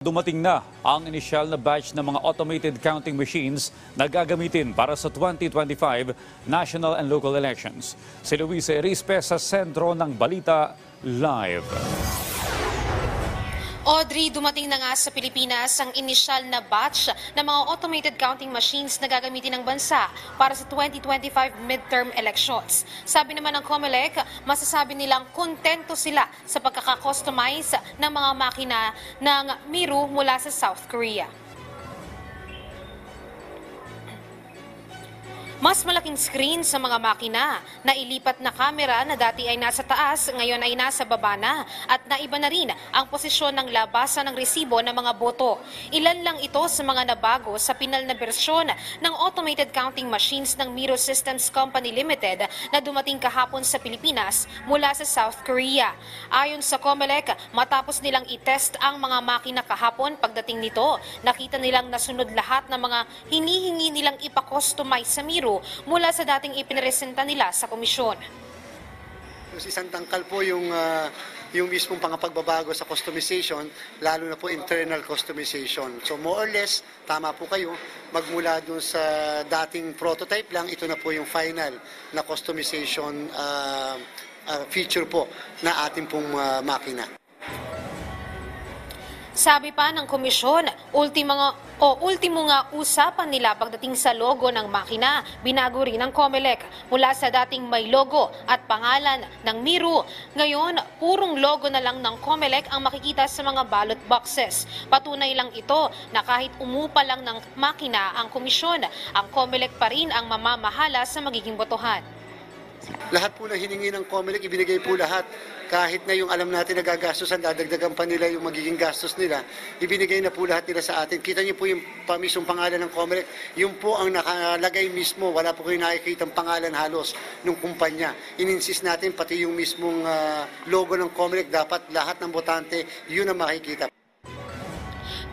Dumating na ang inisyal na batch ng mga automated counting machines na gagamitin para sa 2025 national and local elections. Si Luis Erispe sa sentro ng Balita Live. Audrey, dumating na nga sa Pilipinas ang inisyal na batch ng mga automated counting machines na gagamitin ng bansa para sa 2025 midterm elections. Sabi naman ng COMELEC, masasabi nilang kontento sila sa pagkakakustomize ng mga makina ng Miro mula sa South Korea. Mas malaking screen sa mga makina, na ilipat na kamera na dati ay nasa taas, ngayon ay nasa baba na, at naiba na rin ang posisyon ng labasan ng resibo ng mga boto. Ilan lang ito sa mga nabago sa pinal na bersyon ng automated counting machines ng Miro Systems Company Limited na dumating kahapon sa Pilipinas mula sa South Korea. Ayon sa COMELEC, matapos nilang itest ang mga makina kahapon, pagdating nito, nakita nilang nasunod lahat ng mga hinihingi nilang ipakustomize sa Miro mula sa dating ipinresenta nila sa komisyon. Isang tangkal po yung mismong pagbabago sa customization, lalo na po internal customization. So more or less, tama po kayo, magmula dun sa dating prototype lang, ito na po yung final na customization feature po na ating pong makina. Sabi pa ng komisyon, ultimo nga usapan nila pagdating sa logo ng makina. Binago rin ng COMELEC mula sa dating may logo at pangalan ng Miro. Ngayon, purong logo na lang ng COMELEC ang makikita sa mga ballot boxes. Patunay lang ito na kahit umupa lang ng makina ang komisyon, ang COMELEC pa rin ang mamamahala sa magiging botohan. Lahat po na hiningi ng COMELEC, ibinigay po lahat. Kahit na yung alam natin na gagastusan, dadagdagan pa nila yung magiging gastos nila, ibinigay na po lahat nila sa atin. Kita niyo po yung mismong pangalan ng COMELEC, yung po ang nakalagay mismo, wala po kayo nakikita ang pangalan halos ng kumpanya. Ininsist natin pati yung mismong logo ng COMELEC, dapat lahat ng botante, yun ang makikita.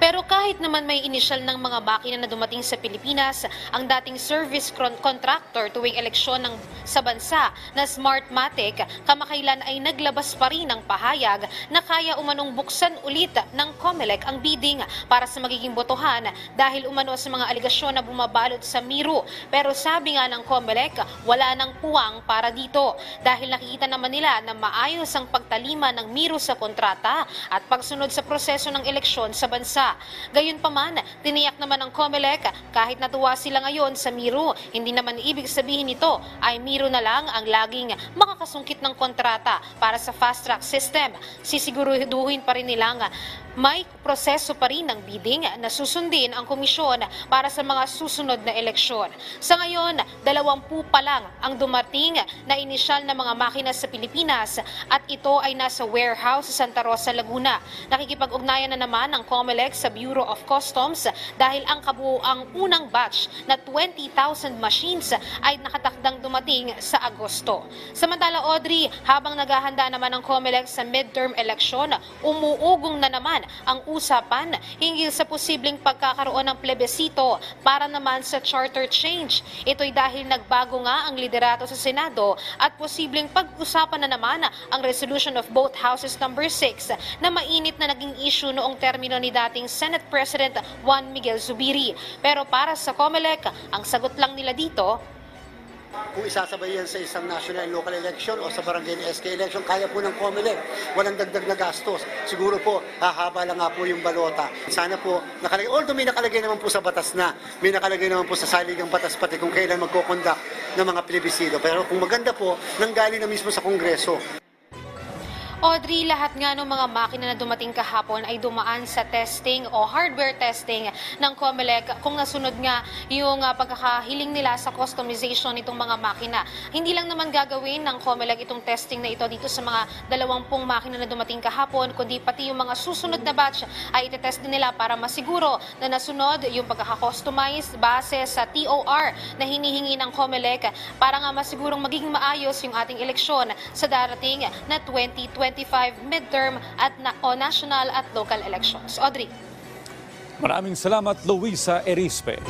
Pero kahit naman may inisyal ng mga makina na dumating sa Pilipinas, ang dating service contractor tuwing eleksyon sa bansa na Smartmatic, kamakailan ay naglabas pa rin ng pahayag na kaya umanong buksan ulit ng COMELEC ang bidding para sa magiging botohan dahil umano sa mga aligasyon na bumabalot sa Miro. Pero sabi nga ng COMELEC, wala nang puwang para dito dahil nakikita naman nila na maayos ang pagtalima ng Miro sa kontrata at pagsunod sa proseso ng eleksyon sa bansa. Gayunpaman, tiniyak naman ng COMELEC kahit natuwa sila ngayon sa Miro, hindi naman ibig sabihin nito ay Miro na lang ang laging makakasungkit ng kontrata para sa fast track system. Sisiguraduhin pa rin nilang may proseso pa rin ng bidding na susundin ang komisyon para sa mga susunod na eleksyon. Sa ngayon, 20 pa lang ang dumating na inisyal na mga makina sa Pilipinas at ito ay nasa warehouse sa Santa Rosa, Laguna. Nakikipag-ugnayan na naman ang COMELEC sa Bureau of Customs dahil ang kabuuang unang batch na 20,000 machines ay nakatakdang dumating sa Agosto. Samantala, Audrey, habang naghahanda naman ang COMELEC sa midterm election, umuugong na naman ang usapan hinggil sa posibleng pagkakaroon ng plebisito para naman sa charter change. Ito'y dahil nagbago nga ang liderato sa Senado at posibleng pag-usapan na naman ang resolution of both houses number 6 na mainit na naging issue noong termino ni dating Senate President Juan Miguel Zubiri. Pero para sa COMELEC, ang sagot lang nila dito, kung isasabay yan sa isang national and local election o sa barangay and SK election, kaya po ng COMELEC. Walang dagdag na gastos. Siguro po, hahaba lang nga po yung balota. Sana po, nakalagay, although may nakalagay naman po sa batas na, may nakalagay naman po sa saligang batas pati kung kailan magkoconduct ng mga plebisito. Pero kung maganda po, nanggaling na mismo sa Kongreso. Audrey, lahat nga ng mga makina na dumating kahapon ay dumaan sa testing o hardware testing ng COMELEC kung nasunod nga yung pagkakahiling nila sa customization nitong mga makina. Hindi lang naman gagawin ng COMELEC itong testing na ito dito sa mga 20 makina na dumating kahapon, kundi pati yung mga susunod na batch ay itetest din nila para masiguro na nasunod yung pagkakakustomize base sa TOR na hinihingi ng COMELEC para nga masigurong magiging maayos yung ating eleksyon sa darating na 2025 midterm at national at local elections. Audrey. Maraming salamat, Luisa Erispe.